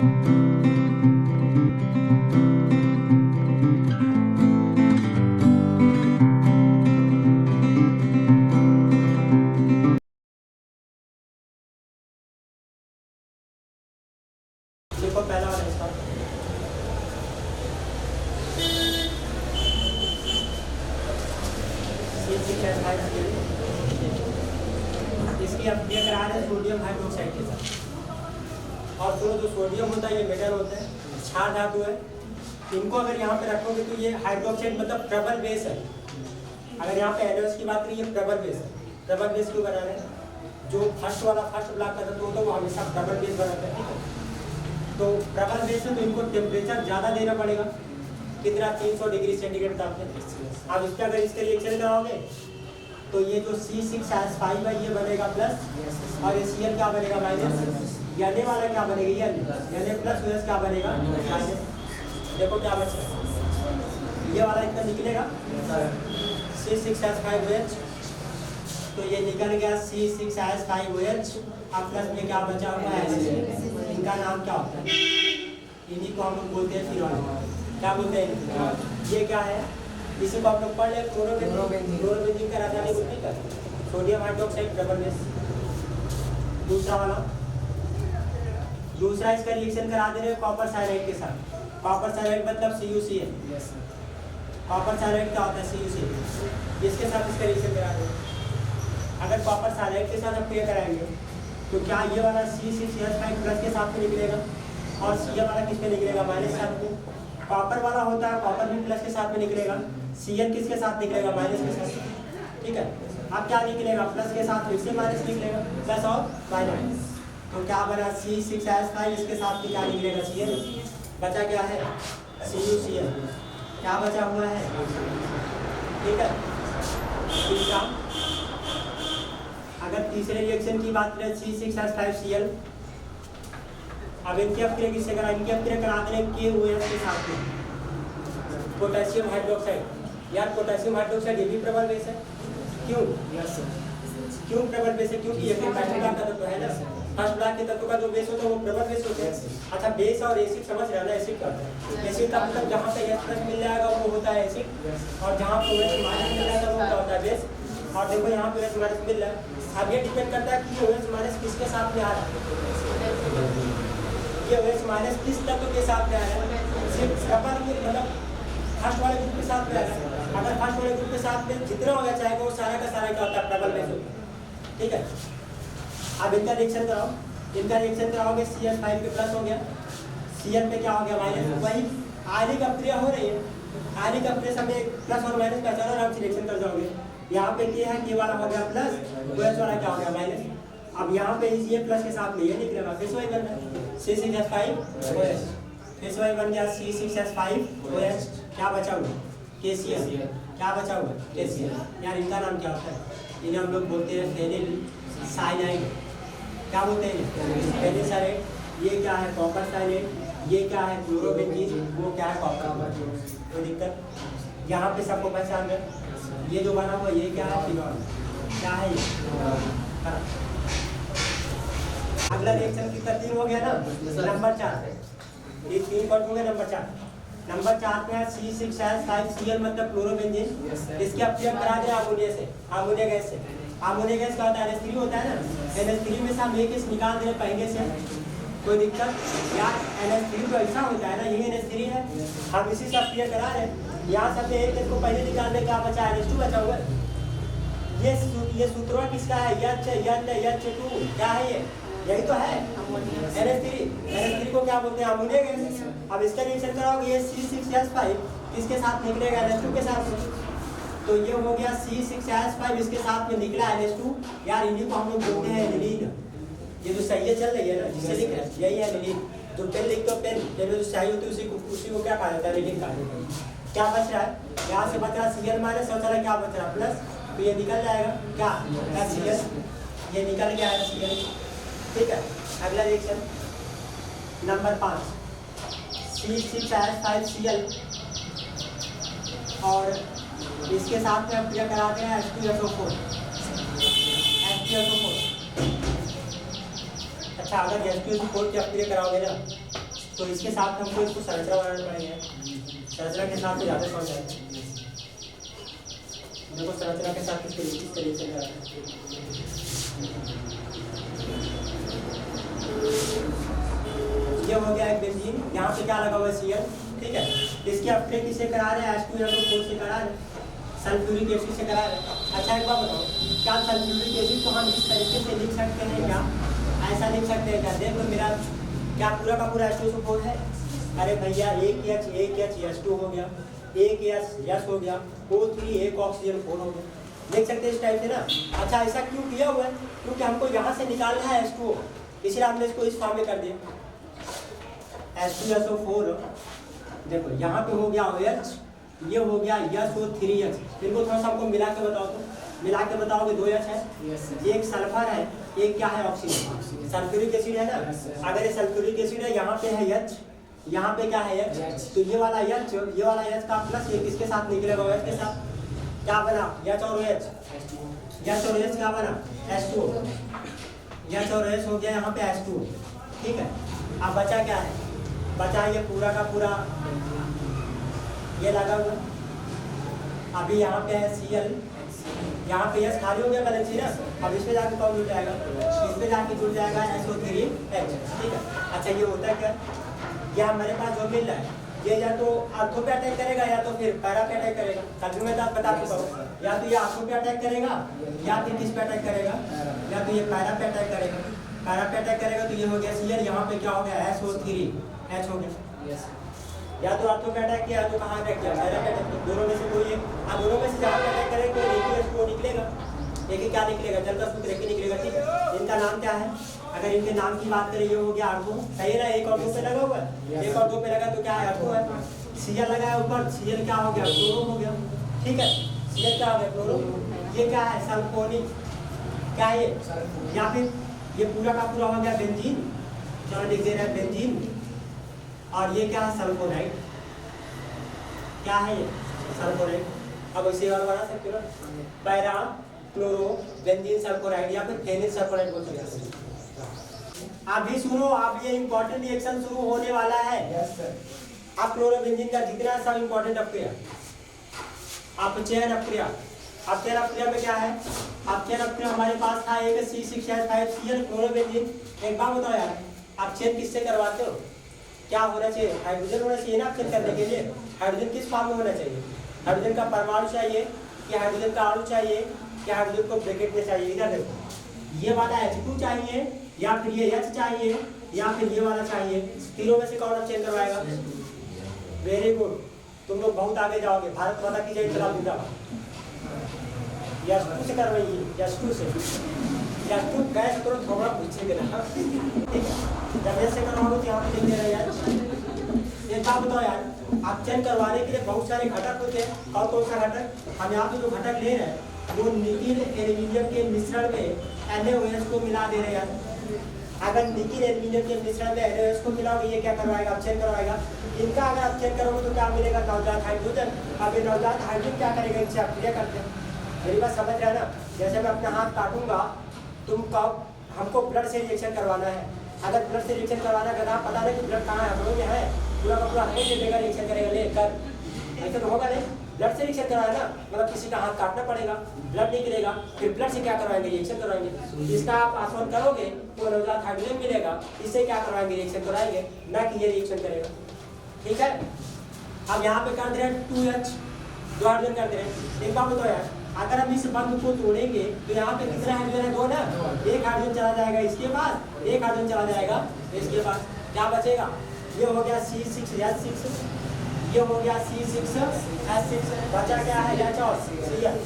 देखो पहला वाला इसका इसकी अब ये करा रहे हैं सोडियम हाइड्रोक्साइड के साथ। और जो सोडियम होता है ये मेटल होता है, क्षार धातु है। इनको अगर यहाँ पे रखोगे तो ये हाइड्रोक्साइड मतलब प्रबल बेस है। अगर यहाँ पे NaOH की बात करें, ये प्रबल बेस है। प्रबल बेस क्यों बना रहे हैं? जो फर्स्ट ब्लॉक का तत्व होता है वो हमेशा प्रबल बेस बनाता है, ठीक है। तो प्रबल बेस है तो इनको टेम्परेचर ज़्यादा देना पड़ेगा। कितना? 300 डिग्री सेंटीग्रेड तापमान। अब इसके अगर इसके रिएक्शन कराओगे तो ये जो C6H5 है ये बनेगा प्लस और ये Cl क्या बनेगा माइनस। Na वाला क्या बनेगा? Na प्लस OH क्या बनेगा माइनस। देखो क्या बचा, ये वाला इतना निकलेगा C6H5OH, तो ये निकल गया C6H5OH। अब प्लस में क्या बचा हुआ है? इनका नाम क्या होता है? इन्हीं को हम लोग बोलते हैं फिनॉल। क्या बोलते हैं? ये क्या है? इसी को आप लोग पढ़ ले, क्लोरोबेंजीन का रासायनिक उद्दीपक है सोडियम हाइड्रोक्साइड प्रबल बेस। दूसरा वाला, दूसरा इसका रिएक्शन करा दे रहे कॉपर साइनाइड के साथ। कॉपर साइनाइड मतलब CuCl। कॉपर साइनाइड क्या होता है? CuCl। इसके साथ इसका रिएक्शन करा दे। अगर कॉपर साइनाइड के साथ हम क्रिया कराएंगे तो क्या ये वाला C6H5 प्लस के साथ में निकलेगा और Cl वाला किस पे निकलेगा? माइनस के साथ में। कॉपर वाला होता है, कॉपर भी प्लस के साथ में निकलेगा, Cl किसके साथ निकलेगा? माइनस के साथ, ठीक है। अब क्या निकलेगा? प्लस के साथ फिर से माइनस निकलेगा, प्लस और माइनस। तो क्या बना? C6H5 इसके साथ भी क्या निकलेगा? Cl। बचा क्या है? CuCl। क्या बचा हुआ है? ठीक है। तीसरा, अगर तीसरे रिएक्शन की बात करें C6H5Cl, अब इनकी अपक्रिया किससे करा? इनकी अपक्रिया करा दें KOH के साथ में, पोटेशियम हाइड्रोक्साइड। यार पोटेशियम हाइड्रोक्साइड ये भी प्रबल बेस है। क्यों? क्यों प्रबल बेस है? क्योंकि ये फर्स्ट ब्लॉक का तत्व है ना। फर्स्ट ब्लॉक के तत्व का जो बेस होता है वो प्रबल बेस होता है। अच्छा, बेस और एसिड समझ रहे हैं ना? एसिड का एसिड का मतलब जहाँ पे H+ मिल जाएगा वो होता है एसिड, और जहाँ पे OH माइनस मिल जाएगा वो क्या होता है? बेस। और देखो यहाँ पे OH माइनस मिल रहा है। अब ये डिपेंड करता है कि OH माइनस किसके साथ में आ रहा है। ये OH माइनस किस तत्व के साथ में आ रहा है? सिर्फ प्रबल मतलब फर्स्ट वाले ग्रुप के साथ में आ रहा है। अगर फर्स्ट वाले ग्रुप के साथ में जितना OH आएगा वो सारा का सारा क्या होता है? प्रबल बेस होता है, ठीक है। अब इनका रिएक्शन कराओ, इनका रिएक्शन कराओगे CH5 पे प्लस हो गया, Cl पे क्या हो गया? माइनस। वही आयनिक अपक्रिया हो रही है, आयनिक अपक्रिया में प्लस और माइनस पहचाना आराम से रिएक्शन कर जाओगे। यहाँ पे क्या है? K वाला हो गया प्लस, OH वाला क्या हो गया? माइनस। अब यहाँ पे ये प्लस के साथ में ये निकलेगा, फिर से वही करना है C6H5OH, फिर से वही बन गया C6H5OH। क्या बचा हुआ? KCl। क्या बचा हुआ? KCl। यार इनका नाम क्या होता है? इन्हें हम लोग बोलते हैं फेनिल साइनाइड। क्या बोलते हैं? Phenyl cyanide. ये क्या है? Copper cyanide. ये क्या है? क्लोरोबेंजीन। वो क्या है? कॉपर। कोई दिक्कत? यहाँ पे सबको पहचान रहे। ये जो बना हुआ ये क्या है? फिनॉल। क्या है ये? अगला रिएक्शन की तरतीब हो गया ना, नंबर 4। ये 3 पढ़ दूंगा। नंबर 4, नंबर 4 पे है C6H5Cl मतलब क्लोरोबेंजीन। इसके अपक्रिया करा दे अमोनिया से, अमोनिया गैस से। अमोनिया गैस का होता है NH3 होता है ना। NH3 में से हम एक गैस निकाल दे पहले से, कोई दिक्कत? यार NH3 तो ऐसा होता है ना, यही NH3 है, हम इसी से अपक्रिया करा रहे। यहाँ से एक गैस को पहले निकाल दे, क्या बचा? NH2 बचा हुआ। ये सूत्र किसका है? H2। क्या है ये? यही तो है NH3 को क्या बोलते हैं? Ammonia gas. अब इसका रिएक्शन कराओगे ये C6H5 किसके साथ निकलेगा? NH2 के साथ। तो ये हो गया C6H5 इसके साथ में निकला NH2। यार इन्हीं को हम लोग बोलते हैं एनिलीन। ये जो सही चल रही है ना, जिससे लिख रहे हैं यही है एनिलीन। जो पेन लिखते हो पेन, जो सही होती है उसी को क्या कहा जाता है? एनिलीन कहा जाता है। क्या बच रहा है? यहाँ से बच रहा Cl माइनस, और चला क्या बच रहा? प्लस। तो ये निकल जाएगा क्या? Cl। ये निकल गया है Cl, ठीक है। अगला रिएक्शन नंबर 5, C6H5Cl और इसके साथ में हम क्रिया कराते हैं H2SO4। अच्छा, अगर H2SO4 की आप क्रिया कराओगे ना तो इसके साथ हमको इसको संरचना बनाना पड़ेगा। संरचना के साथ ज़्यादा समझ आएगा। देखो संरचना के साथ किस तरीके से कराना है। ये हो गया एक बेंजीन, यहाँ पे क्या लगा हुआ है Cl, ठीक है। इसकी अपटेक किससे करा रहे हैं, H2SO4 से करा रहे हैं, सल्फ्यूरिक एसिड से करा रहे हैं। अच्छा एक बात बताओ, क्या सल्फ्यूरिक एसिड को हम इस तरीके से लिख सकते हैं क्या, ऐसा लिख सकते हैं क्या? देखो मेरा क्या पूरा का पूरा H2SO4 है, अरे भैया एक H H2 हो गया, एक H हो गया, O3 एक ऑक्सीजन 4 हो गया, देख सकते हैं इस टाइप से ना। अच्छा ऐसा क्यों किया हुआ है, क्योंकि हमको यहाँ से निकालना है H2O, इसलिए हमने इसको इस फॉर्म में कर दिया H2SO4। देखो यहाँ पे हो गया OH, ये हो गया SO3H। इनको थोड़ा सा हमको मिला के बताओ, तो मिला के बताओगे 2H है, एक सल्फर है, एक क्या है ऑक्सीजन, सल्फ्यूरिक एसिड है ना। अगर ये सल्फ्यूरिक एसिड है, यहाँ पे है H, यहाँ पे क्या है H, तो ये वाला H का प्लस ये किसके साथ निकलेगा, OH के साथ, क्या बना H और OH, H और OH क्या बना H2O, H और OH हो गया यहाँ पे H2O, ठीक है। अब बचा क्या है, बचा ये पूरा का पूरा ये लगा हुआ, अभी यहाँ पे है Cl, यहाँ पे H खाली हो गया बैलेंस ना, अब इसमें जाके कौन जुड़ जाएगा, इसमें जाके जुड़ जाएगा SO3H, ठीक है। अच्छा ये होता है क्या, या हमारे पास जो मिल रहा है ये या तो आर्थो पे अटैक करेगा या तो फिर पैरा पे अटैक करेगा। कल भी मैं बता चुका हूँ, या तो ये आर्थो पे अटैक करेगा या फिर किस पे अटैक करेगा, या तो ये पैरा पे अटैक करेगा। पैरा पे अटैक करेगा तो ये हो गया Cl, यहाँ पे क्या हो गया SO3H हो गया। या तो आर्थो पे अटैक किया तो कहाँ अटैक किया, पैरा पे अटैक किया, दोनों में से कोई एक, दोनों में से जहाँ पे अटैक करेगा तो एक ही H2O निकलेगा, एक ही क्या निकलेगा, जल का सूत्र एक ही निकलेगा, ठीक है। इनका नाम क्या है, अगर इनके नाम की बात करें, ये हो गया आर्थो, सही है ना, एक और 2 पे लगा हुआ है, एक और 2 पे लगा तो क्या है आर्थो है। Cl लगा है ऊपर, Cl क्या हो गया क्लोरो हो गया, ठीक है। Cl क्या हो गया क्लोरो, ये क्या है सल्फोनिक, क्या है ये, या फिर ये पूरा का पूरा हो गया बेंजीन, चलो लिख दे रहे हैं बेंजीन, और ये क्या है सल्फोनाइड, क्या है ये सल्फोनाइड। अब इसे और बना सकते हो पैरा क्लोरो बेंजीन सल्फोनाइड या फिर फेनिल सल्फोनाइड बोल सकते हैं। अभी सुनो, अब ये इंपॉर्टेंट रिएक्शन शुरू होने वाला है। अब क्लोरोबेंजीन का जितना सब इंपॉर्टेंट अपक्रिया, अपचयन अपक्रिया, अपचयन अपक्रिया में क्या है, अपचयन अपक्रिया हमारे पास था एक C6H5Cl क्लोरोबेंजीन। एक बात बताओ यार, अपचयन किससे करवाते हो, क्या होना चाहिए, हाइड्रोजन होना चाहिए ना अपचयन करने के लिए। हाइड्रोजन किस फॉर्म में होना चाहिए, हाइड्रोजन का परमाणु चाहिए कि हाइड्रोजन का अणु चाहिए कि हाइड्रोजन को ब्रैकेट में चाहिए। इधर देखो, ये वाला H2 चाहिए या फिर ये H चाहिए या फिर ये वाला चाहिए, तीनों में से कौन अपचयन करवाएगा। वेरी गुड, तुम लोग बहुत आगे जाओगे, भारत माता की जय चला दूंगा। H2 से करवाइए, H2 से, H2 गैस करो थोड़ा पूछेंगे ना, ठीक है। जब ऐसे करवाओगे तो यहाँ पे लिख दे रहे यार। एक बात बताओ यार, अपचयन करवाने के लिए बहुत सारे घटक होते हैं, और कौन सा घटक, हम यहाँ पे जो घटक ले रहे हैं वो निकिल एल्यूमिनियम के मिश्रण में NaOH को मिला दे रहे हैं। अगर निकिल एल्यूमिनियम के मिश्रण में NaOH को मिलाओगे, ये क्या करवाएगा, अपचयन करवाएगा। इनका अगर अपचयन करोगे तो क्या मिलेगा, नवजात हाइड्रोजन। अब ये नवजात हाइड्रोजन क्या करेगा, इनसे अपक्रिया करते हैं। मेरी बात समझ रहे हैं ना, जैसे मैं अपना हाथ काटूंगा, तुम कब हमको ब्लड से रिएक्शन करवाना है, अगर ब्लड से रिएक्शन करवाना है, अगर आप पता नहीं कि ब्लड कहाँ है, हम लोग है पूरा का पूरा हमें दे देगा, रिएक्शन करेगा लेकर, ऐसे तो होगा नहीं। ब्लड से रिएक्शन करवाना ना, मतलब किसी का हाथ काटना पड़ेगा, ब्लड निकलेगा, फिर ब्लड से क्या करवाएंगे, रिएक्शन करवाएंगे। इसका आप आसवन करोगे तो नवजात हाइड्रोजन मिलेगा, इससे क्या करवाएंगे, रिएक्शन कराएंगे, ना कि ये रिएक्शन करेगा, ठीक है। अब यहाँ पे कर दे रहे हैं 2H, 2 हाइड्रोजन कर दे रहे हैं। एक बात बताओ यार, अगर हम इस बंध को तोड़ेंगे तो यहाँ पे कितना हाइड्रोजन है, 2 ना, एक हाइड्रोजन चला जाएगा इसके पास, एक हाइड्रोजन चला जाएगा इसके पास, क्या बचेगा, ये हो गया C6H6, ये हो गया C6H6, बचा क्या है H और Cl,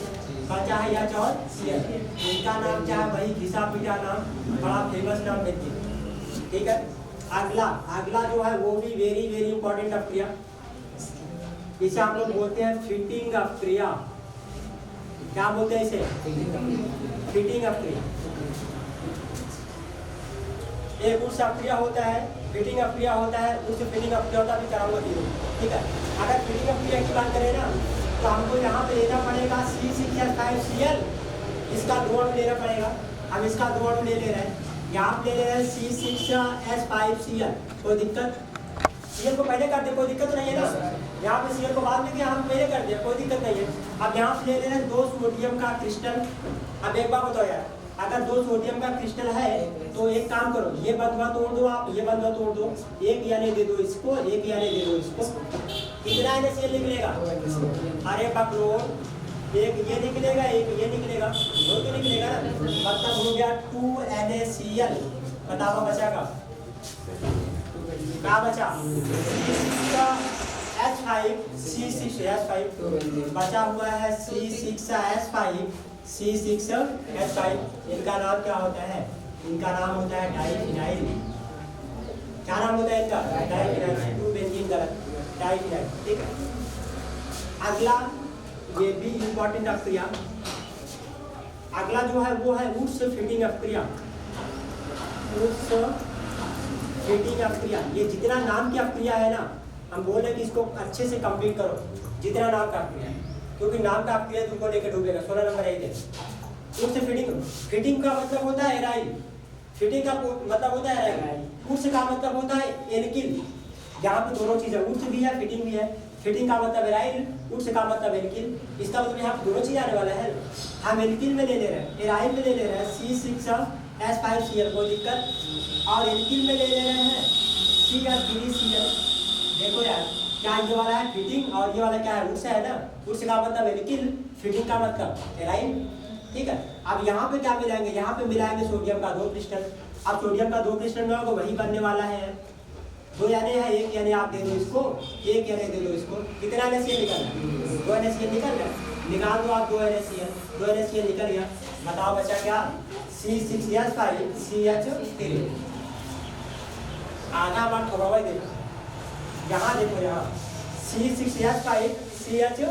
बचा है H और Cl। इनका नाम क्या है, वही घिसा पीटा नाम, बड़ा फेमस नाम बेंजीन, ठीक है। अगला जो है वो भी वेरी वेरी इंपॉर्टेंट अपक्रिया, इसे हम लोग बोलते हैं फिटिंग अपक्रिया। क्या बोलते हैं इसे, फिटिंग अपक्रिया। एक उस अपक्रिया होता है, फिटिंग अपक्रिया होता है, उस फिटिंग अपक्रिया होता है, अभी कराऊंगा तीनों, ठीक है। अगर फिटिंग अपक्रिया की बात करें ना, तो हमको यहाँ पे लेना पड़ेगा C6H5Cl, इसका 2 अणु लेना पड़ेगा। हम इसका 2 अणु ले रहे हैं, यहाँ पे ले रहे हैं C6H5Cl, कोई दिक्कत, सीएल को पहले कर दे, कोई दिक्कत नहीं है ना। यहाँ पे सीएल को बाद में किया, हम पहले कर दिया, कोई दिक्कत नहीं है। अब यहाँ से ले लेना 2 सोडियम का क्रिस्टल। अब एक बार बताओ यार, अगर 2 सोडियम का क्रिस्टल है तो एक काम करो, ये बंधुआ तोड़ दो आप, ये बंधुआ तोड़ दो, एक यानी दे दो इसको, एक यानी दे दो इसको। कितना NaCl निकलेगा? अरे पकड़ो, एक ये निकलेगा, एक ये निकलेगा, दो तो निकलेगा ना, मतलब हो गया 2 NaCl। बताओ बचा क्या बचा? H5 C6H5 बचा हुआ है, C6H5 C6H5। इनका नाम क्या होता है? इनका नाम होता है डाइफिनाइल। क्या नाम होता है इनका? डाइफिनाइल। 2 बेंजीन गलत, डाइफिनाइल, ठीक है। अगला ये भी इंपॉर्टेंट अभिक्रिया, अगला जो है वो है वुड्स फीडिंग अभिक्रिया। वुड्स फीडिंग अभिक्रिया, ये जितना नाम की अभिक्रिया है ना, हम बोल रहे हैं कि इसको अच्छे से कंप्लीट करो, जितना नाम का अभिक्रिया है, क्योंकि नाम का अभिक्रिया तुमको लेकर डूबेगा। 16 नंबर है ये। वुड्स फीडिंग, फीडिंग का मतलब होता है एराइल, फीडिंग का मतलब होता है एराइल, वुड्स का मतलब होता है एल्किल। यहाँ पे दोनों चीजें, वुड्स भी है, फीडिंग भी है। फीडिंग का मतलब एराइल, वुड्स का मतलब एल्किल। इसका मतलब यहाँ दोनों चीज आने वाला है। हम एल्किल में ले ले रहे हैं, एराइल में ले ले रहे हैं C6H5Cl, कोई दिक्कत, और एल्किल में ले ले रहे हैं CH3Cl। देखो यार, क्या ये वाला है फीडिंग और ये वाला क्या है? वुड्स है ना। वुड्स का मतलब एल्किल, फीडिंग का मतलब एराइल, ठीक है। अब यहाँ पे क्या मिलाएंगे? यहाँ पे मिलाएंगे सोडियम का 2 क्रिस्टल। अब सोडियम का 2 क्रिस्टल में होगा, वही बनने वाला है। 2 यानी है, 1 यानी आप दे दो इसको, 1 यानी दे दो इसको। कितना NaCl निकलना? 2 NaCl निकल गया, निकाल दो आप 2 NaCl, 2 NaCl निकल गया। बताओ बचा क्या? C6H5 CH3। आधा बार थोड़ा देखो, यहाँ देखो, यहाँ C6H5 CH3,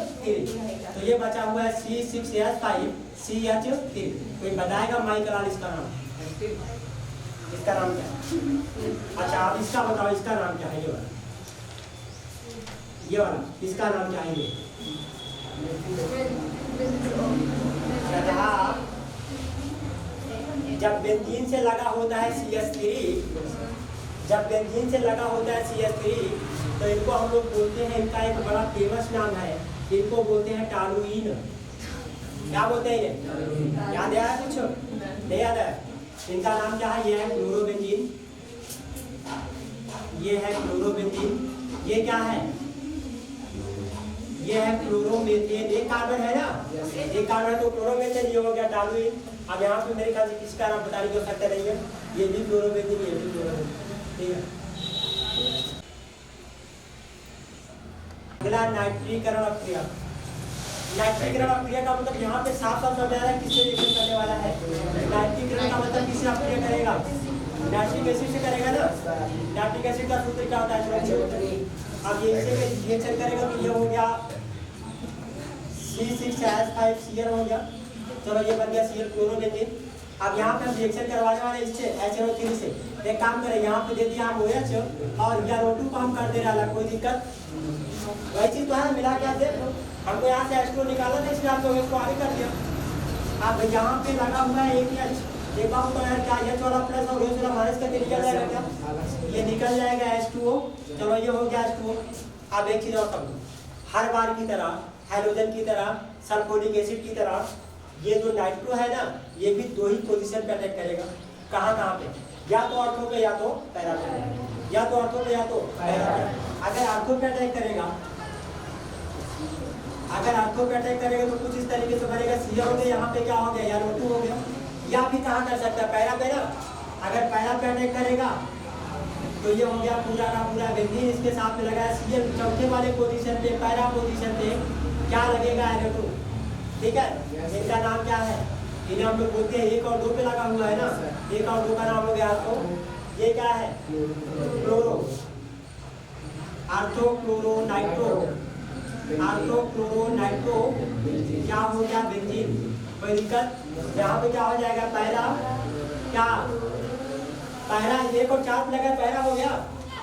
तो ये बचा हुआ है C6H5 CH3। कोई बताएगा माइकल इसका नाम? इसका नाम क्या है? अच्छा आप इसका बताओ, इसका नाम क्या है? ये वाला, ये वाला, इसका नाम क्या है? ये जब बेंजीन से लगा होता है CH3, जब बेंजीन से लगा होता है CH3, तो इनको हम लोग बोलते हैं, इनका एक बड़ा फेमस नाम है, इनको बोलते हैं टॉलुइन। क्या बोलते हैं ये? याद आया कुछ? नहीं याद है? इनका नाम क्या है? ये है क्लोरोबेंजीन, ये है क्लोरोबेंजीन। ये क्या है? ये है क्लोरोमेथेन। एक कार्बन है ना, एक कार्बन है तो क्लोरोमेथेन, ये हो गया टॉलुइन। अब यहाँ पे मेरे ख्याल से किसी का नाम बताने की आवश्यकता नहीं है, ये भी क्लोरोबेंजीन, ये भी क्लोरोबेंजीन, ठीक है। अगला नाइट्रीकरण अभिक्रिया। नाइट्रीकरण अभिक्रिया का मतलब यहाँ पे साफ साफ समझ आ रहा है किससे रिएक्शन करने वाला है। नाइट्रीकरण का मतलब किससे अभिक्रिया करेगा? नाइट्रिक एसिड से करेगा ना। नाइट्रिक एसिड का सूत्र क्या होता है? अब ये इससे रिएक्शन करेगा तो ये हो गया C6H5Cl हो गया। चलो ये बन गया Cl क्लोरोबेंजीन। अब यहाँ पे हम रिएक्शन करवाने वाले इससे HNO3 से। एक काम करें, यहाँ पे दे दिया हम OH और NO2 को हम कर दे रहा है, कोई दिक्कत? वही चीज तो है, मिला के आप देख लो। हमको यहाँ से H2 निकाला था, इसलिए आपको OH को आगे कर दिया। अब यहाँ पे लगा हुआ है एक H, एक बार तो यार क्या H वाला प्लस और OH वाला माइनस करके निकल जाएगा क्या? ये निकल जाएगा H2O। चलो ये हो गया H2O। अब एक चीज और समझो, हर बार की तरह, हाइड्रोजन की तरह, सल्फ्यूरिक एसिड की तरह, ये जो नाइट्रो है ना, ये भी 2 ही पोजीशन पे अटैक करेगा। कहाँ कहाँ पे? या तो ऑर्थो पे या तो पैरा पे, या तो ऑर्थो पे या तो पैरा पे। अगर ऑर्थो पे अटैक करेगा, अगर ऑर्थो पे अटैक करेगा तो कुछ इस तरीके से बनेगा, Cl हो गया, यहाँ पे क्या हो गया? NO2 हो गया। या भी कहाँ कर सकता है? पैरा पे ना। अगर पैरा पे अटैक करेगा तो ये हो गया पूरा का पूरा बेंजीन, इसके साथ में लगा है Cl। चौथे वाले पोजीशन पे, पैरा पोजीशन पे क्या लगेगा? NO2, ठीक है। इनका नाम क्या है? इन्हें हम लोग बोलते हैं 1 और 2 पे लगा हुआ है ना, 1 और 2 का नाम हो गया तो ये क्या है? Chloro, ortho chloro nitro, ortho chloro nitro क्या हो गया? बेंजीन। कोई दिक्कत? यहाँ पे क्या हो जाएगा? पैरा, क्या पैरा 1 और 4 पे लगा पैरा हो गया,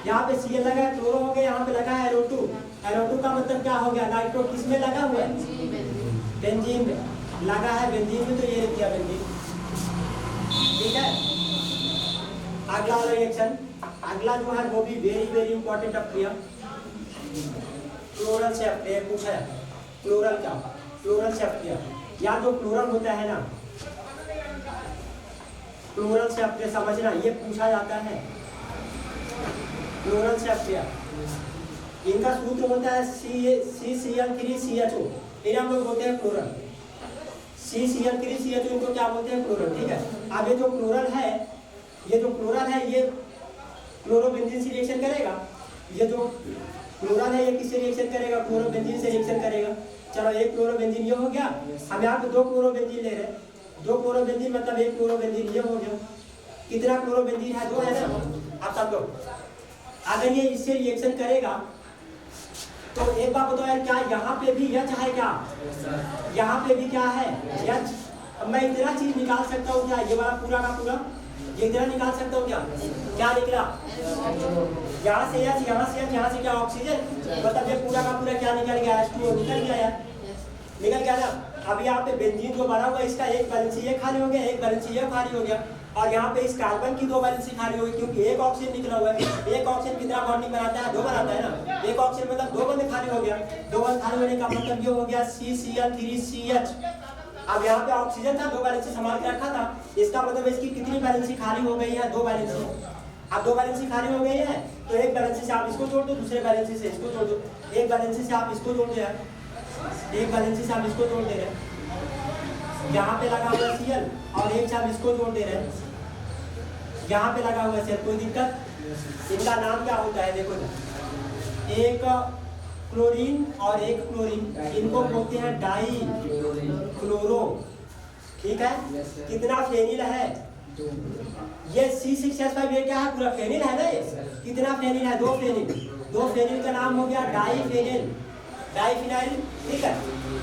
यहाँ पे Cl लगा है, क्लोरो हो गया, यहाँ पे लगा है NO2। NO2 का मतलब क्या हो गया? नाइट्रो। किसमें लगा हुआ है? बेंजीन में लगा है, बेंजीन में, तो ये लिख दिया बेंजीन, ठीक है। अगला वाला रिएक्शन, अगला जो है वो भी वेरी वेरी इंपॉर्टेंट अपक्रिया, क्लोरल से अपक्रिया पूछा है। क्लोरल क्या? क्लोरल से अपक्रिया, या जो क्लोरल होता है ना, क्लोरल से अपक्रिया समझना, ये पूछा जाता है। क्लोरल से अपक्रिया इनका सूत्र होता है CCl3CHO, इन्हें हम लोग बोलते हैं क्लोरल। CCl3CHO इनको क्या बोलते हैं? क्लोरल। ठीक है, अब ये जो क्लोरल है, ये जो क्लोरल है ये क्लोरोबेंजीन से रिएक्शन करेगा। ये जो क्लोरल है ये किससे रिएक्शन करेगा? क्लोरोबेंजीन से रिएक्शन करेगा। चलो एक क्लोरोबेंजीन ये हो गया, हम यहाँ पे 2 क्लोरोबेंजीन ले रहे हैं। 2 क्लोरोबेंजीन मतलब एक क्लोरोबेंजीन ये हो गया। कितना क्लोरोबेंजीन है? 2 है ना। अब सब लोग अगर ये इससे रिएक्शन करेगा तो एक बात बताओ यार, क्या यहाँ पे भी H है क्या? यहाँ पे भी क्या है? H। अब मैं इतना चीज निकाल सकता हूँ क्या? ये वाला पूरा का पूरा ये इतना निकाल सकता हूँ क्या? क्या निकला? यहाँ से H, यहाँ से H, यहाँ से क्या? ऑक्सीजन। मतलब ये पूरा का पूरा क्या निकल गया? H2O निकल गया यार, निकल गया ना। अब यहाँ पे बेंजीन जो बना हुआ है इसका एक बैलेंस ये खाली हो गया, एक बैलेंस ये खाली हो गया, और यहाँ पे इस कार्बन की 2 बैलेंस खाली हो गई, क्योंकि एक ऑक्सीजन निकला हुआ है। एक ऑक्सीजन कितना बॉन्डिंग बनाता है? 2 बनाता है ना। एक ऑक्सीजन मतलब 2 बंद खाली हो गया। 2 बंद खाली होने का मतलब ये हो गया CCl3CH। अब यहाँ पे ऑक्सीजन था, 2 बैलेंस संभाल के रखा था, इसका मतलब इसकी कितनी बैलेंस खाली हो गई है? 2 बैलेंस। अब 2 बैलेंस खाली हो गई है तो एक बैलेंस से आप इसको जोड़ दो, दूसरे बैलेंस से इसको जोड़ दो, एक बैलेंस से आप इसको जोड़ दे रहे हैं, एक बैलेंस से आप इसको जोड़ दे रहे हैं। यहाँ पे लगा हुआ Cl और एक से आप इसको जोड़ दे रहे हैं, यहाँ पे लगा हुआ Cl, कोई दिक्कत? इनका नाम क्या होता है? देखो एक क्लोरीन और एक क्लोरीन, इनको बोलते हैं डाई क्लोरो। ठीक है, कितना फेनिल है? ये C6H5 ये क्या है? पूरा फेनिल है ना। ये कितना फेनिल है? 2 फेनिल। 2 फेनिल का नाम हो गया डाईफेनिल, डाईफिनाइल। ठीक है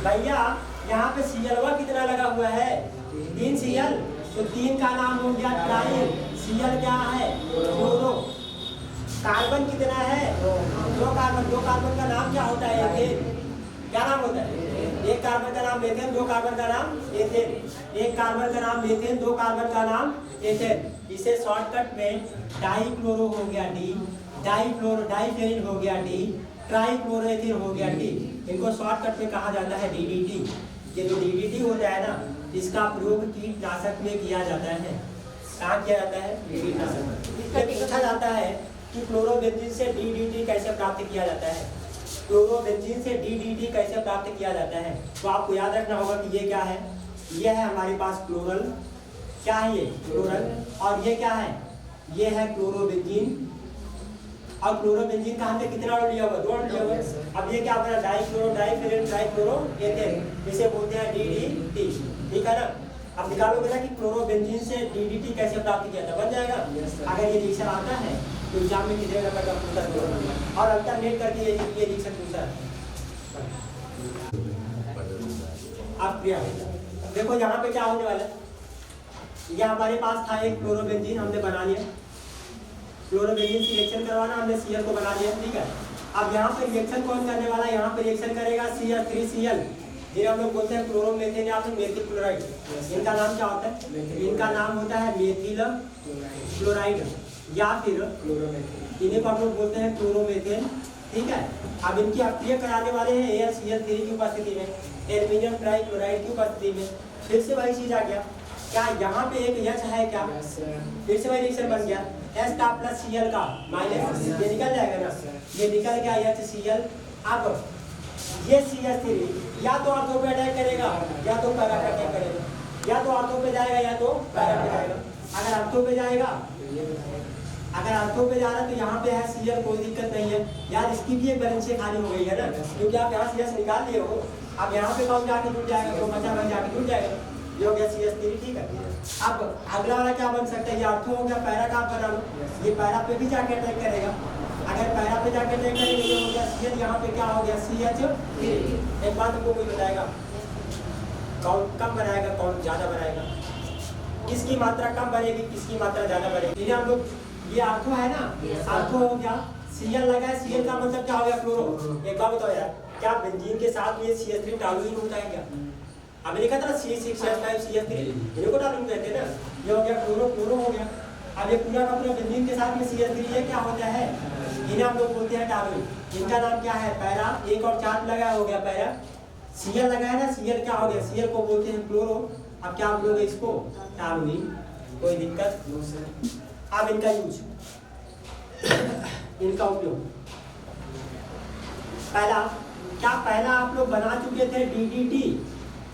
भैया, यहाँ पे Cl कितना लगा हुआ है? 3 Cl, तो 3 का नाम हो गया ट्राई। Cl क्या है? क्लोरो। कार्बन कितना है? 2 कार्बन। 2 कार्बन का नाम क्या होता है? एथेन। क्या नाम होता है? एक कार्बन का नाम मेथेन, 2 कार्बन का नाम एथेन। एक कार्बन का नाम मेथेन, 2 कार्बन का नाम एथेन। इसे शॉर्टकट में डाई क्लोरो हो गया D, डाई क्लोरो डाईफेनिल हो गया D, ट्राई क्लोरोएथेन हो गया T। इनको शॉर्टकट में कहा जाता है DDT। ये जो DDT होता है ना, इसका प्रयोग कीटनाशक में किया जाता है। कहाँ किया जाता है? कीटनाशक। इसमें पूछा जाता है कि क्लोरोबेंजीन से DDT कैसे प्राप्त किया जाता है? क्लोरोबेंजीन से DDT कैसे प्राप्त किया जाता है? तो आपको याद रखना होगा कि ये क्या है? ये है हमारे पास क्लोरल। क्या है ये? क्लोरल। और ये क्या है? ये है क्लोरोबेंजीन। और क्लोरोबेंजीन का हमने कितना अणु लिया हुआ? 2 अणु लिया हुआ। अब ये क्या बना? डाईक्लोरो डाईफेनिल ट्राइक्लोरोएथेन, इसे बोलते हैं DDT। ठीक है ना। अब निकालोगे ना कि क्लोरोबेंजीन से DDT कैसे प्राप्त किया था, बन जाएगा। अगर ये रिएक्शन आता है तो एग्जाम में कितने नंबर का पूछा और अल्टरनेट करके ये रिएक्शन पूछा है। अब क्रिया देखो यहाँ पे क्या होने वाला है। ये हमारे पास था एक क्लोरोबेंजीन, हमने बना लिया। क्लोरोबेंजीन से रिएक्शन करवाना, हमने Cl को बना लिया। ठीक है, अब यहाँ पे रिएक्शन कौन करने वाला है? यहाँ पे रिएक्शन करेगा Cl3Cl, जिन्हें हम लोग बोलते हैं क्लोरोमेथेन या फिर मेथिल क्लोराइड। इनका नाम क्या होता है? इनका नाम होता है मेथिल क्लोराइड या फिर इन्हें को हम लोग बोलते हैं क्लोरोमेथेन। ठीक है, अब इनकी अपक्रिया कराने वाले हैं AlCl3 की उपस्थिति में, एल्युमिनियम ट्राइक्लोराइड की उपस्थिति में। फिर से वही चीज आ गया। क्या यहाँ पे एक H है क्या? फिर से वही रिएक्शन बन गया। H का प्लस Cl का माइनस, ये निकल जाएगा ना, ये निकल गया HCl। अब ये CH3 या तो ऑर्थो पे अटैक करेगा या तो पैरा पे अटैक करेगा, या तो ऑर्थो पे जाएगा या तो पैरा पे जाएगा। अगर ऑर्थो पे जाएगा, अगर ऑर्थो पे जा रहा है तो यहाँ पे है Cl, कोई दिक्कत नहीं है यार। इसकी भी एक बैलेंस खाली हो गई है ना, क्योंकि आप यहाँ CH निकाल लिए हो। अब यहाँ पे कौन जाके जुड़ जाएगा? तो बचा बन जाके जुड़ जाएगा, ये हो गया CH3। ठीक है, अब अगला वाला क्या बन सकता है? ये ऑर्थो हो गया, पैरा का बना लो, ये पैरा पे भी जाके अटैक करेगा। अगर पैरा पे जाके अटैक करेगा ये हो गया Cl, यहाँ पे क्या हो गया CH3। एक बात हमको कोई बताएगा, कौन कम बनाएगा कौन ज़्यादा बनाएगा? किसकी मात्रा कम बनेगी, किसकी मात्रा ज़्यादा बनेगी? इन्हें हम लोग, ये ऑर्थो है ना, ऑर्थो हो गया, Cl लगा है, Cl का मतलब क्या हो गया? क्लोरो। एक बात बताओ यार, क्या बेंजीन के साथ में CH3 टॉलुइन होता है क्या? अब लिखा था ना C6H5CH3, इनको टॉलुइन कहते हैं ना। ये हो गया क्लोरो, क्लोरो हो गया। अब ये पूरा का पूरा बेंजीन के साथ में CH3 ये क्या होता है, इन्हें हम लोग बोलते हैं टॉलूइन। इनका नाम क्या है, पैरा, 1 और 4 लगाया हो गया पैरा, Cl लगाया ना, Cl क्या हो गया, Cl को बोलते हैं क्लोरो, अब क्या बोलोगे इसको, टॉलूइन, कोई दिक्कत। अब इनका यूज, इनका उपयोग, पहला आप लोग बना चुके थे DDT,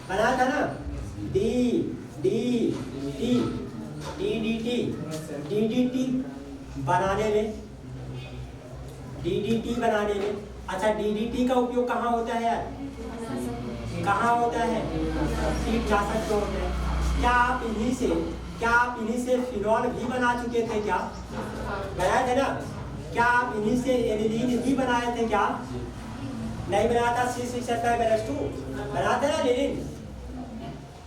बनाया था ना, DDT बनाने में, अच्छा DDT का उपयोग कहाँ होता है यार, कहाँ होता है, कीटनाशक में होता है। क्या आप इन्हीं से फिनॉल भी बना चुके थे क्या, बनाए थे ना, क्या आप इन्हीं से एनिलीन भी बनाए थे क्या, नहीं बनाया था, C6H5 बनाते ना एनिलीन,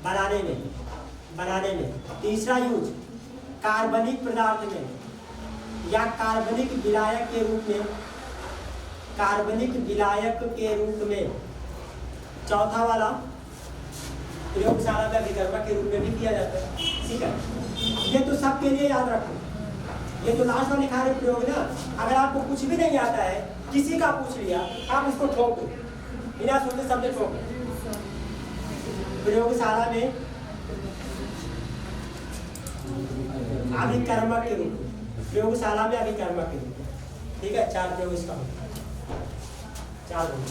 बनाने में। तीसरा यूज कार्बनिक पदार्थ में या कार्बनिक विलायक के रूप में, चौथा वाला प्रयोगशाला में अभिकर्मक के रूप में भी किया जाता है, ठीक है। ये तो सबके लिए याद रखो, ये तो लास्ट वाले लिखा है प्रयोग ना, अगर आपको कुछ भी नहीं आता है, किसी का पूछ लिया, आप इसको ठोक दो, बिना सोचे शब्द ठोक दो। प्रयोगशाला में अभिकर्मक के रूप में, ठीक है। 4 प्रयोग इसका होता है, 4 होगा।